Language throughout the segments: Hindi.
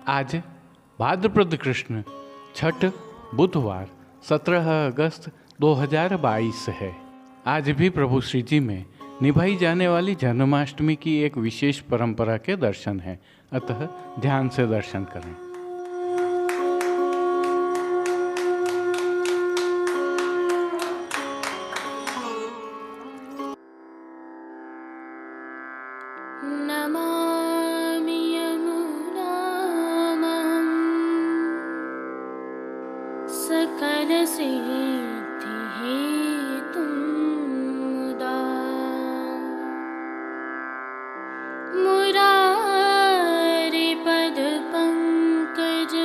आज भाद्रपद कृष्ण छठ बुधवार 17 अगस्त 2022 है। आज भी प्रभु श्री जी में निभाई जाने वाली जन्माष्टमी की एक विशेष परंपरा के दर्शन हैं, अतः ध्यान से दर्शन करें। नमामि यमुनां सकलसिद्धिहेतुं मुदा मुरारिपदपङ्कज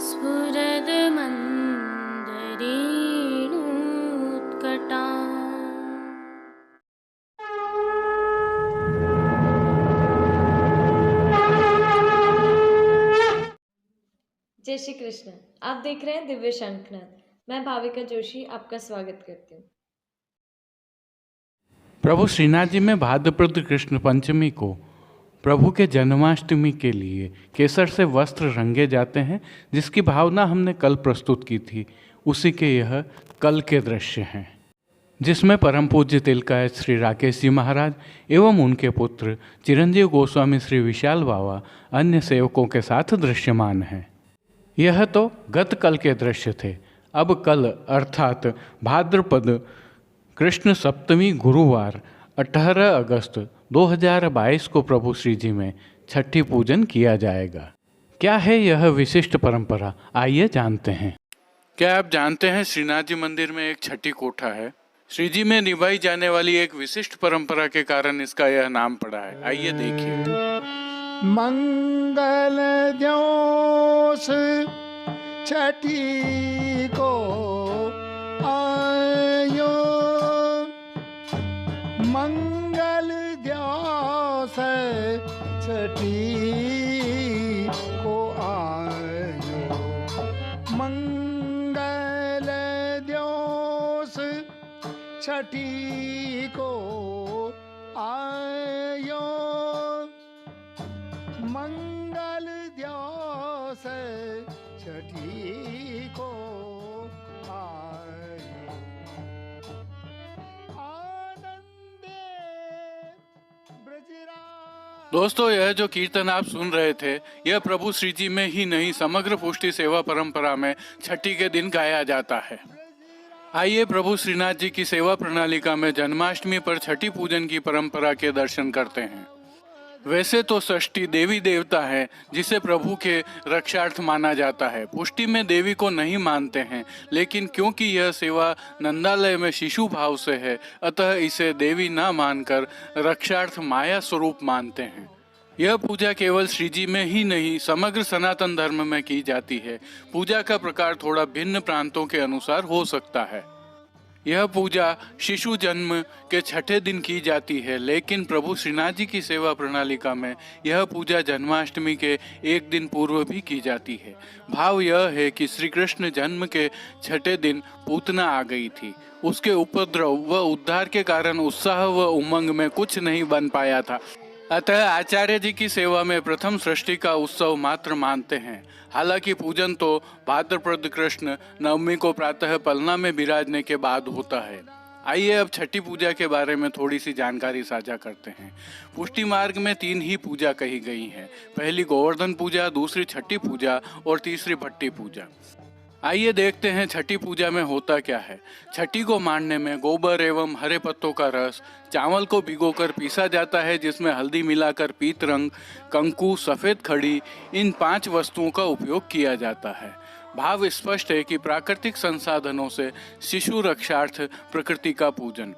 स्फुरदमन्दरेणुत्कटा। जय श्री कृष्ण। आप देख रहे हैं दिव्य शंखनाद। मैं भाविका जोशी आपका स्वागत करती हूँ। प्रभु श्रीनाथ जी में भाद्रपद कृष्ण पंचमी को प्रभु के जन्माष्टमी के लिए केसर से वस्त्र रंगे जाते हैं, जिसकी भावना हमने कल प्रस्तुत की थी। उसी के यह कल के दृश्य हैं, जिसमें परम पूज्य तिलकायत श्री राकेश जी महाराज एवं उनके पुत्र चिरंजीव गोस्वामी श्री विशाल बाबा अन्य सेवकों के साथ दृश्यमान हैं। यह तो गत कल के दृश्य थे। अब कल अर्थात भाद्रपद कृष्ण सप्तमी गुरुवार 18 अगस्त 2022 को प्रभु श्री जी में छठी पूजन किया जाएगा। क्या है यह विशिष्ट परंपरा, आइए जानते हैं। क्या आप जानते हैं श्रीनाथ जी मंदिर में एक छठी कोठा है। श्री जी में निभाई जाने वाली एक विशिष्ट परंपरा के कारण इसका यह नाम पड़ा है। आइए देखिए। मंगल दिवस छठी को आयो, मंगल दिवस छठी को आयो, मंगल दिवस छठी को आयो, मंगल दिवस छठी को आयो, आनंदे ब्रजराज। दोस्तों, यह जो कीर्तन आप सुन रहे थे, यह प्रभु श्री जी में ही नहीं समग्र पुष्टि सेवा परंपरा में छठी के दिन गाया जाता है। आइए प्रभु श्रीनाथ जी की सेवा प्रणालिका में जन्माष्टमी पर छठी पूजन की परंपरा के दर्शन करते हैं। वैसे तो षष्ठी देवी देवता है जिसे प्रभु के रक्षार्थ माना जाता है। पुष्टि में देवी को नहीं मानते हैं, लेकिन क्योंकि यह सेवा नंदालय में शिशु भाव से है, अतः इसे देवी न मानकर रक्षार्थ माया स्वरूप मानते हैं। यह पूजा केवल श्री जी में ही नहीं समग्र सनातन धर्म में की जाती है। पूजा का प्रकार थोड़ा भिन्न प्रांतों के अनुसार हो सकता है। यह पूजा शिशु जन्म के छठे दिन की जाती है, लेकिन प्रभु श्रीनाथ जी की सेवा प्रणालिका में यह पूजा जन्माष्टमी के एक दिन पूर्व भी की जाती है। भाव यह है कि श्री कृष्ण जन्म के छठे दिन पूतना आ गई थी। उसके उपद्रव व उद्धार के कारण उत्साह व उमंग में कुछ नहीं बन पाया था, अतः आचार्य जी की सेवा में प्रथम सृष्टि का उत्सव मात्र मानते हैं। हालांकि पूजन तो भाद्रपद कृष्ण नवमी को प्रातः पलना में विराजने के बाद होता है। आइए अब छठी पूजा के बारे में थोड़ी सी जानकारी साझा करते हैं। पुष्टि मार्ग में 3 ही पूजा कही गई हैं। पहली गोवर्धन पूजा, दूसरी छठी पूजा और तीसरी भट्टी पूजा। आइए देखते हैं छठी पूजा में होता क्या है। छठी को मानने में गोबर एवं हरे पत्तों का रस चावल को भिगोकर पीसा जाता है, जिसमें हल्दी मिलाकर पीत रंग, कंकु, सफ़ेद खड़ी इन 5 वस्तुओं का उपयोग किया जाता है। भाव स्पष्ट है कि प्राकृतिक संसाधनों से शिशु रक्षार्थ प्रकृति का पूजन।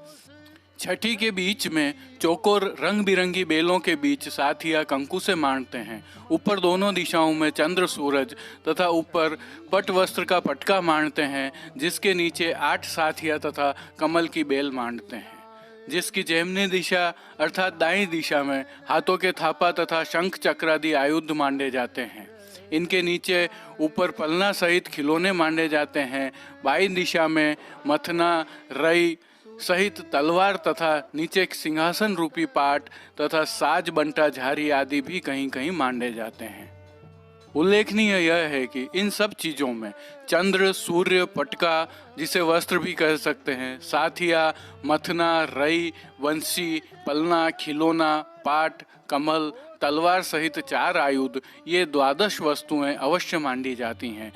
छठी के बीच में चौकोर रंग बिरंगी बेलों के बीच साथिया कंकु से मांडते हैं। ऊपर दोनों दिशाओं में चंद्र सूरज तथा ऊपर पट वस्त्र का पटका मांडते हैं, जिसके नीचे 8 साथिया तथा कमल की बेल मांडते हैं। जिसकी जैमनी दिशा अर्थात दाईं दिशा में हाथों के थापा तथा शंख चक्रादि आयुध मांडे जाते हैं। इनके नीचे ऊपर पलना सहित खिलौने मांडे जाते हैं। बाईं दिशा में मथना, रई, सहित तलवार तथा नीचे सिंहासन रूपी पाट तथा साज बंटा झारी आदि भी कहीं कहीं मांडे जाते हैं। उल्लेखनीय यह है कि इन सब चीजों में चंद्र, सूर्य, पटका जिसे वस्त्र भी कह सकते हैं, साथिया, मथना, रई, वंशी, पलना, खिलौना, पाट, कमल, तलवार सहित 4 आयुध, ये 12 वस्तुएं अवश्य मांडी जाती हैं,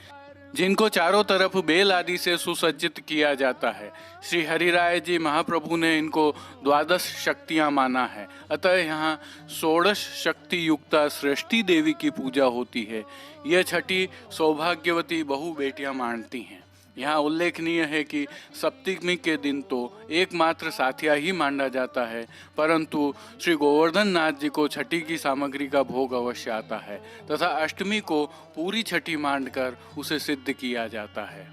जिनको चारों तरफ बेल आदि से सुसज्जित किया जाता है। श्री हरिराय जी महाप्रभु ने इनको 12 शक्तियां माना है। अतः यहाँ 16 शक्ति युक्ता सृष्टि देवी की पूजा होती है। यह छठी सौभाग्यवती बहु बेटियां मानती हैं। यहाँ उल्लेखनीय है कि सप्तमी के दिन तो एकमात्र साथिया ही मांडा जाता है, परंतु श्री गोवर्धन नाथ जी को छठी की सामग्री का भोग अवश्य आता है तथा अष्टमी को पूरी छठी मांडकर उसे सिद्ध किया जाता है।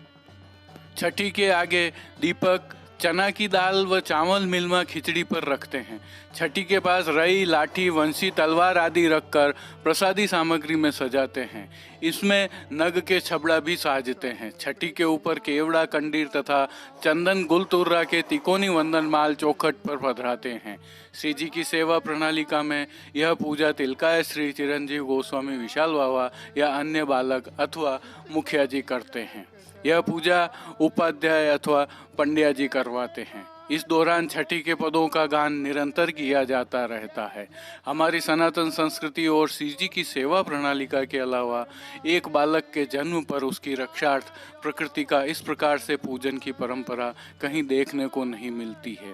छठी के आगे दीपक, चना की दाल व चावल मिलमा खिचड़ी पर रखते हैं। छठी के पास रई, लाठी, वंशी, तलवार आदि रखकर प्रसादी सामग्री में सजाते हैं। इसमें नग के छबड़ा भी साजते हैं। छठी के ऊपर केवड़ा, कंडीर तथा चंदन गुलतुर्रा के तिकोनी वंदन माल चौखट पर पधराते हैं। श्री जी की सेवा प्रणालिका में यह पूजा तिलकाय श्री चिरंजीव गोस्वामी विशाल बाबा या अन्य बालक अथवा मुखिया जी करते हैं। यह पूजा उपाध्याय अथवा पंड्या जी करवाते हैं। इस दौरान छठी के पदों का गान निरंतर किया जाता रहता है। हमारी सनातन संस्कृति और श्री जी की सेवा प्रणालिका के अलावा एक बालक के जन्म पर उसकी रक्षार्थ प्रकृति का इस प्रकार से पूजन की परंपरा कहीं देखने को नहीं मिलती है।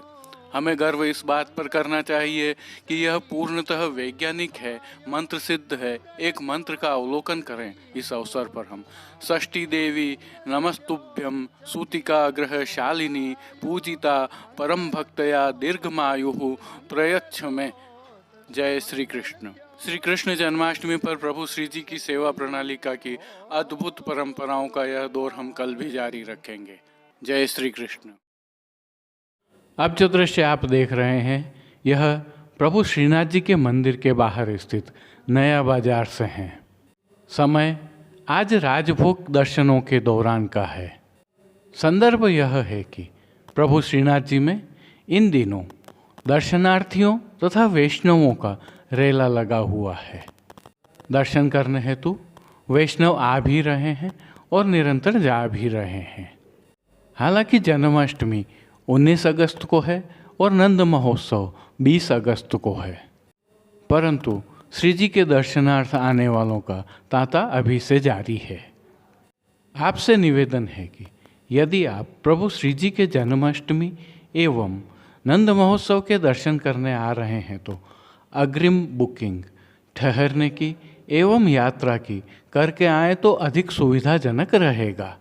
हमें गर्व इस बात पर करना चाहिए कि यह पूर्णतः वैज्ञानिक है, मंत्र सिद्ध है। एक मंत्र का अवलोकन करें। इस अवसर पर हम षष्ठी देवी नमस्तुभ्यं सूतिका ग्रह शालिनी पूजिता परम भक्तया दीर्घमायु प्रयच्छ में। जय श्री कृष्ण। श्री कृष्ण जन्माष्टमी पर प्रभु श्री जी की सेवा प्रणालिका की अद्भुत परंपराओं का यह दौर हम कल भी जारी रखेंगे। जय श्री कृष्ण। अब जो दृश्य आप देख रहे हैं यह प्रभु श्रीनाथ जी के मंदिर के बाहर स्थित नया बाजार से हैं। समय आज राजभोग दर्शनों के दौरान का है। संदर्भ यह है कि प्रभु श्रीनाथ जी में इन दिनों दर्शनार्थियों तथा वैष्णवों का रेला लगा हुआ है। दर्शन करने हेतु वैष्णव आ भी रहे हैं और निरंतर जा भी रहे हैं। हालांकि जन्माष्टमी 19 अगस्त को है और नंद महोत्सव 20 अगस्त को है, परंतु श्री जी के दर्शनार्थ आने वालों का तांता अभी से जारी है। आपसे निवेदन है कि यदि आप प्रभु श्री जी के जन्माष्टमी एवं नंद महोत्सव के दर्शन करने आ रहे हैं तो अग्रिम बुकिंग ठहरने की एवं यात्रा की करके आए तो अधिक सुविधाजनक रहेगा,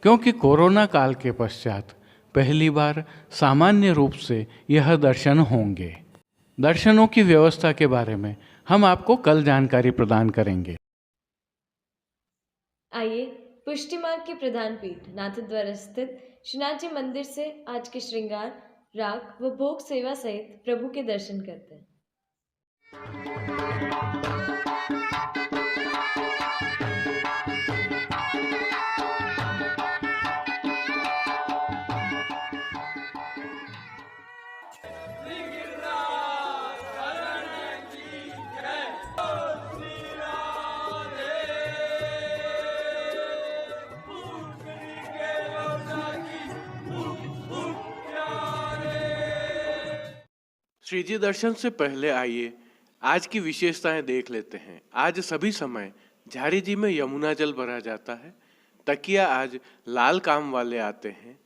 क्योंकि कोरोना काल के पश्चात पहली बार सामान्य रूप से यह दर्शन होंगे। दर्शनों की व्यवस्था के बारे में हम आपको कल जानकारी प्रदान करेंगे। आइए पुष्टि मार्ग के प्रधान पीठ नाथद्वारा स्थित श्रीनाथ जी मंदिर से आज के श्रृंगार, राग व भोग सेवा सहित प्रभु के दर्शन करते हैं। श्री जी दर्शन से पहले आइए आज की विशेषताएं देख लेते हैं। आज सभी समय झारी जी में यमुना जल भरा जाता है। तकिया आज लाल काम वाले आते हैं।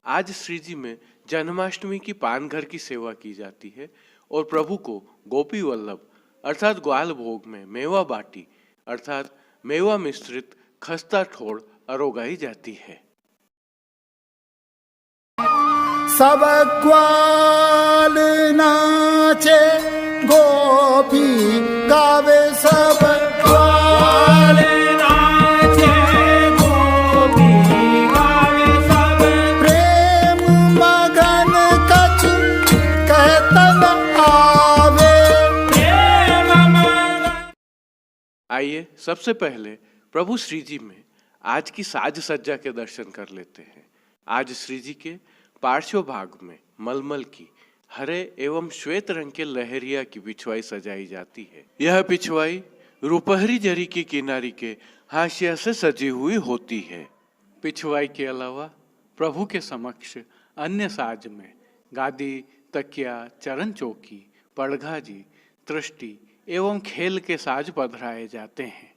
आज श्री जी में जन्माष्टमी की पानघर की सेवा की जाती है और प्रभु को गोपी वल्लभ अर्थात ग्वाल भोग में मेवा बाटी अर्थात मेवा मिश्रित खस्ता ठोड़ अरोगाई जाती है। सब ग्वाल नाचे गोपी गावे, सब ग्वाल नाचे गोपी गावे, सब प्रेम मगन कछ कहतन आवे, प्रेम मगन। आइए सबसे पहले प्रभु श्री जी में आज की साज सज्जा के दर्शन कर लेते हैं। आज श्री जी के पार्श्व भाग में मलमल की हरे एवं श्वेत रंग के लहरिया की पिछवाई सजाई जाती है। यह पिछवाई रुपहरी जरी की किनारी के हाशिया से सजी हुई होती है। पिछवाई के अलावा प्रभु के समक्ष अन्य साज में गादी, तकिया, चरण चौकी, पड़घाजी, तृष्टि एवं खेल के साज पधराए जाते हैं।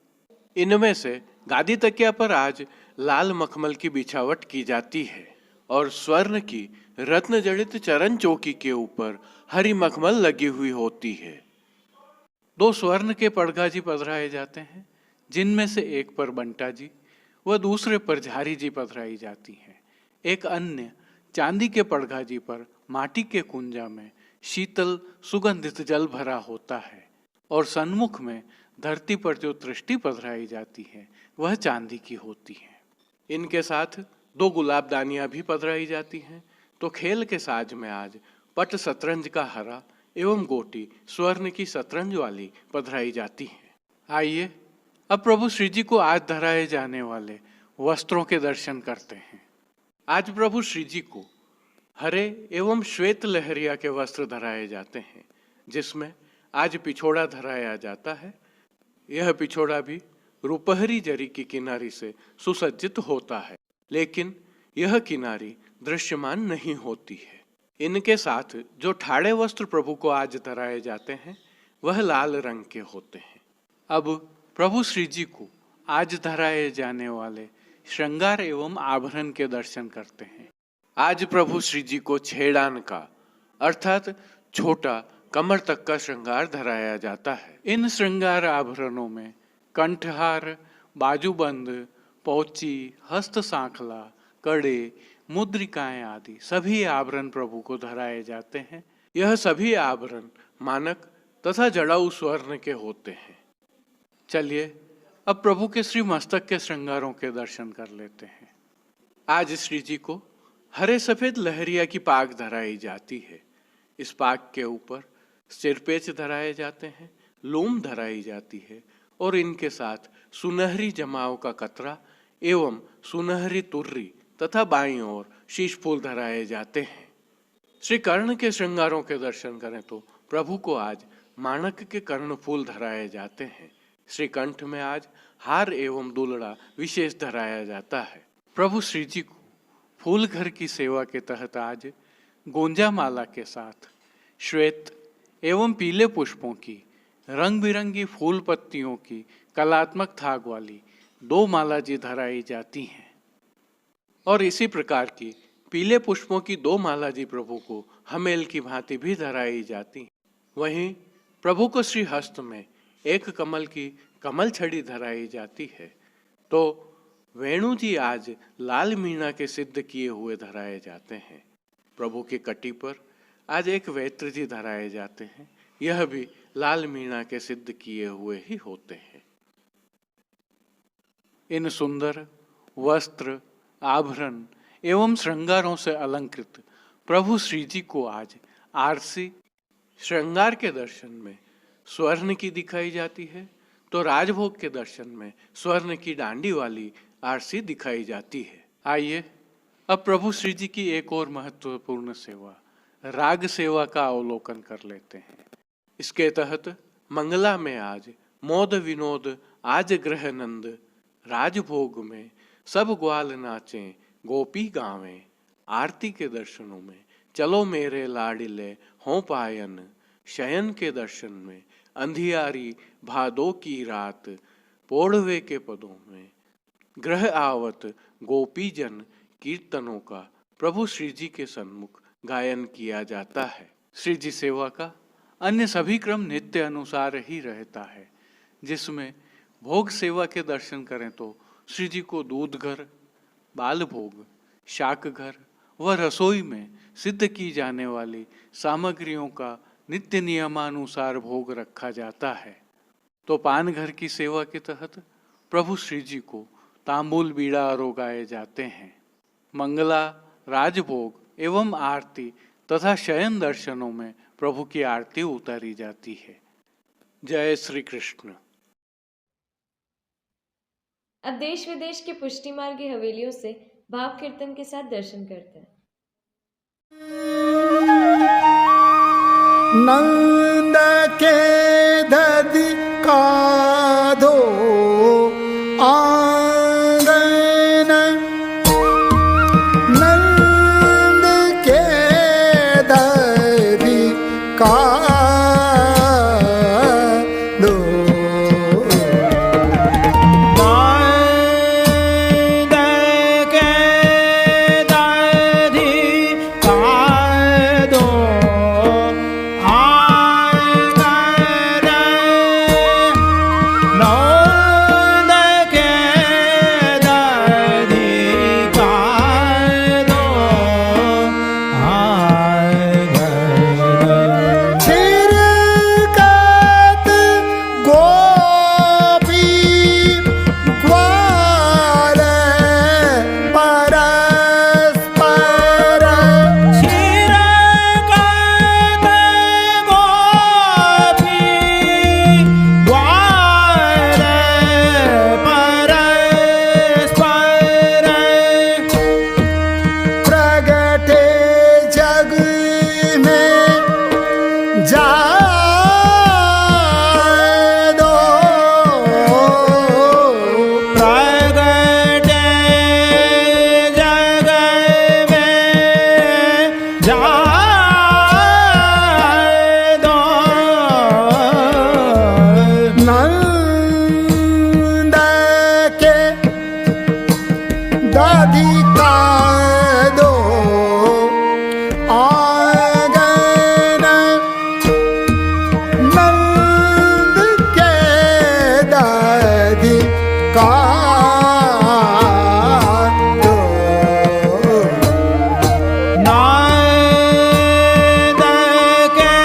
इनमें से गादी तकिया पर आज लाल मखमल की बिछावट की जाती है और स्वर्ण की रत्न जड़ित चरण चौकी के ऊपर हरी मखमल लगी हुई होती है। 2 स्वर्ण के पड़घाजी पधराए जाते हैं, जिनमें से एक पर बंटा जी व दूसरे पर झारी जी पधराई जाती है। एक अन्य चांदी के पड़घाजी पर माटी के कुंजा में शीतल सुगंधित जल भरा होता है और सन्मुख में धरती पर जो दृष्टि पधराई जाती है वह चांदी की होती है। इनके साथ 2 गुलाबदानियां भी पधराई जाती हैं। तो खेल के साज में आज पट शतरंज का हरा एवं गोटी स्वर्ण की शतरंज वाली पधराई जाती है। आइए अब प्रभु श्री जी को आज धराए जाने वाले वस्त्रों के दर्शन करते हैं। आज प्रभु श्री जी को हरे एवं श्वेत लहरिया के वस्त्र धराए जाते हैं, जिसमें आज पिछोड़ा धराया जाता है। यह पिछोड़ा भी रुपहरी जरी की किनारी से सुसज्जित होता है, लेकिन यह किनारी दृश्यमान नहीं होती है। इनके साथ जो ठाड़े वस्त्र प्रभु को आज धराए जाते हैं वह लाल रंग के होते हैं। अब प्रभु श्री जी को आज धराए जाने वाले श्रृंगार एवं आभरण के दर्शन करते हैं। आज प्रभु श्री जी को छेड़ान का अर्थात छोटा कमर तक का श्रृंगार धराया जाता है। इन श्रृंगार आभरणों में कंठहार, बाजूबंद, पौची, हस्त सांखला, कड़े, मुद्रिकाएं आदि सभी आभरण प्रभु को धराए जाते हैं। यह सभी आभरण मानक तथा जड़ाऊ स्वर्ण के होते हैं। चलिए अब प्रभु के श्री मस्तक के श्रृंगारों के दर्शन कर लेते हैं। आज श्री जी को हरे सफेद लहरिया की पाग धराई जाती है। इस पाग के ऊपर सिरपेच धराए जाते हैं, लूम धराई जाती है और इनके साथ सुनहरी जमाव का कतरा एवं सुनहरी तुर्री तथा बाईं ओर शीश फूल धराए जाते हैं। श्री कर्ण के श्रृंगारों के दर्शन करें तो प्रभु को आज माणक के कर्ण फूल धराए जाते हैं। श्री कंठ में आज हार एवं दुलड़ा विशेष धराया जाता है। प्रभु श्री जी को फूल घर की सेवा के तहत आज गोंजा माला के साथ श्वेत एवं पीले पुष्पों की रंग बिरंगी फूल पत्तियों की कलात्मक थाग वाली 2 माला जी धराई जाती हैं और इसी प्रकार की पीले पुष्पों की 2 माला जी प्रभु को हमेल की भांति भी धराई जाती हैं। वहीं प्रभु को श्री हस्त में एक कमल की कमल छड़ी धराई जाती है। तो वेणु जी आज लाल मीणा के सिद्ध किए हुए धराए जाते हैं। प्रभु की कटी पर आज एक वेत्र जी धराए जाते हैं। यह भी लाल मीणा के सिद्ध किए हुए ही होते हैं। इन सुंदर वस्त्र, आभरण एवं श्रृंगारों से अलंकृत प्रभु श्री जी को आज आरसी श्रृंगार के दर्शन में स्वर्ण की दिखाई जाती है, तो राजभोग के दर्शन में स्वर्ण की डांडी वाली आरसी दिखाई जाती है। आइए अब प्रभु श्री जी की एक और महत्वपूर्ण सेवा राग सेवा का अवलोकन कर लेते हैं। इसके तहत मंगला में आज मोद विनोद आज ग्रह नंद, राजभोग में सब ग्वाल नाचें गोपी गावें, आरती के दर्शनों में चलो मेरे लाडिले हों पायन, शयन के दर्शन में अंधियारी भादों की रात, पोढ़वे के पदों में ग्रह आवत गोपी जन कीर्तनों का प्रभु श्री जी के सन्मुख गायन किया जाता है। श्री जी सेवा का अन्य सभी क्रम नित्य अनुसार ही रहता है, जिसमें भोग सेवा के दर्शन करें तो श्री जी को दूध घर, बाल भोग, शाक घर व रसोई में सिद्ध की जाने वाली सामग्रियों का नित्य नियमानुसार भोग रखा जाता है। तो पान घर की सेवा के तहत प्रभु श्री जी को तांबूल बीड़ा आरोगाए जाते हैं। मंगला, राजभोग एवं आरती तथा शयन दर्शनों में प्रभु की आरती उतारी जाती है। जय श्री कृष्ण। अब देश विदेश के पुष्टि मार्ग की हवेलियों से भाव कीर्तन के साथ दर्शन करते हैं। नंद के दधि काधो आंगन, नंद के दधि काधो, नंद के दधि काधो आंगन, नंद के दधि काधो आंगन। छिरकत गोपी ग्वाल परस्पर, छिरकत गोपी ग्वाल परस्पर, प्रगटे जग में जादो, प्रगटे जग में जादो, नंद के दधि काधो आंगन, नंद के दधि काधो, नंद के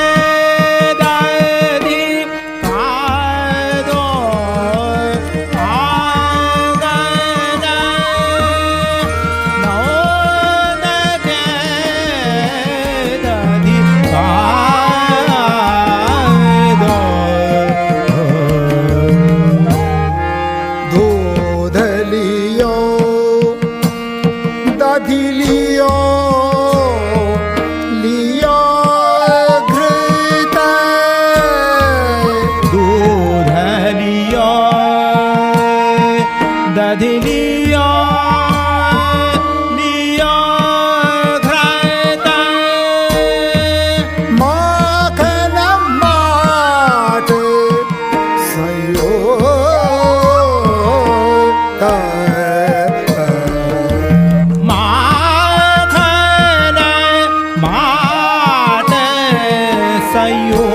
दधि काधो आंगन, नंद के दधि काधो। दूध लियो दधि लियो, लियो घृत, दूध लियो दधि लियो, लियो घृत, माखन माट सयो, माखन माट सयो,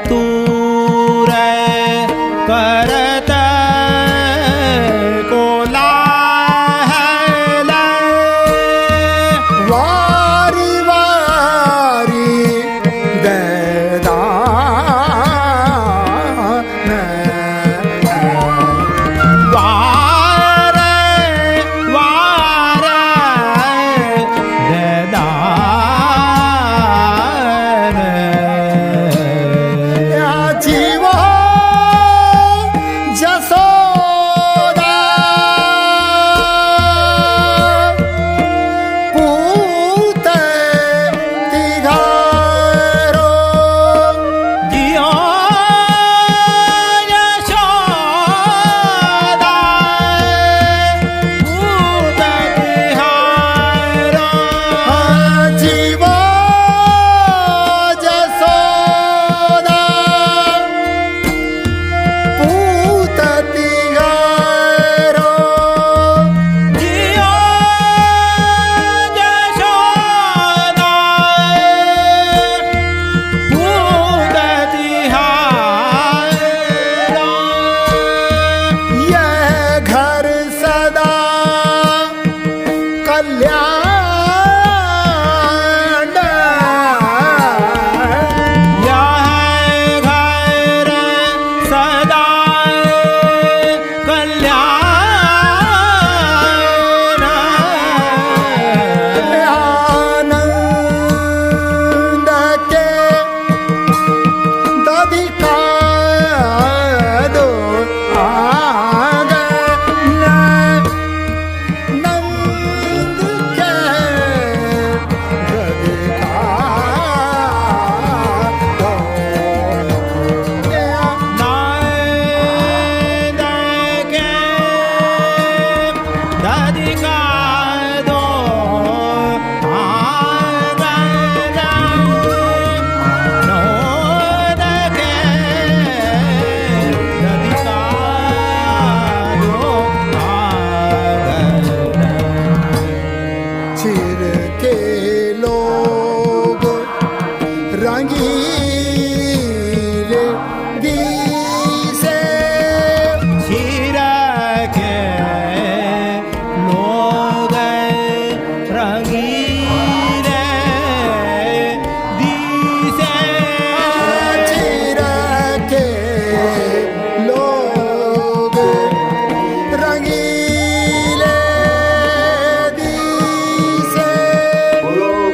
तूर करत कोला वारी वारी दैदान वार वार देदान या जीवो जसोदा पूत तिघारो जियो यशोदा भूत तिहारो जीवो जसोदा पूत तिघारो जियो यशोदा भूत तिहारो यह घर सदा कल्याण यह घर सदा कल्याण आनंद के दधिकार दो आगन नंद के दधिकार दो नाद के दधिका दो आगन नोद के दधिका दो आगन चिर के लोग रंगीले दिसे क्षीर के लोग रंगीले दिसे चिर के लोग रंगीले दिसे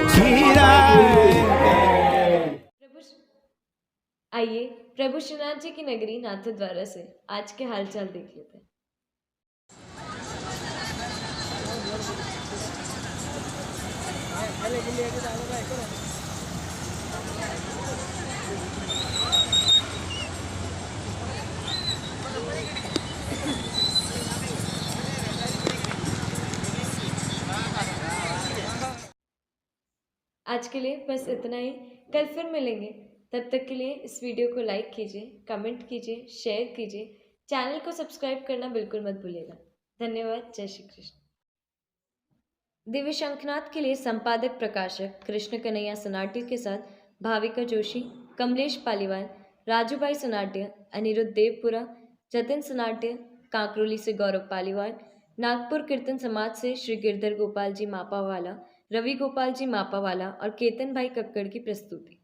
क्षीर आइए प्रभु श्रीनाथ जी की नगरी नाथद्वारा से आज के हालचाल देख लेते हैं। आज के लिए बस इतना ही। कल फिर मिलेंगे। तब तक के लिए इस वीडियो को लाइक कीजिए, कमेंट कीजिए, शेयर कीजिए, चैनल को सब्सक्राइब करना बिल्कुल मत भूलिएगा। धन्यवाद। जय श्री कृष्ण। दिव्य शंखनाथ के लिए संपादक प्रकाशक कृष्ण कन्हैया सनाट्य के साथ भाविका जोशी, कमलेश पालीवाल, राजू भाई सनाट्य, अनिरुद्ध देवपुरा, जतिन सनाट्य, कांकरोली से गौरव पालीवाल, नागपुर कीर्तन समाज से श्री गिरधर गोपाल जी मापावाला, रवि गोपाल जी मापावाला और केतन भाई कक्कड़ की प्रस्तुति।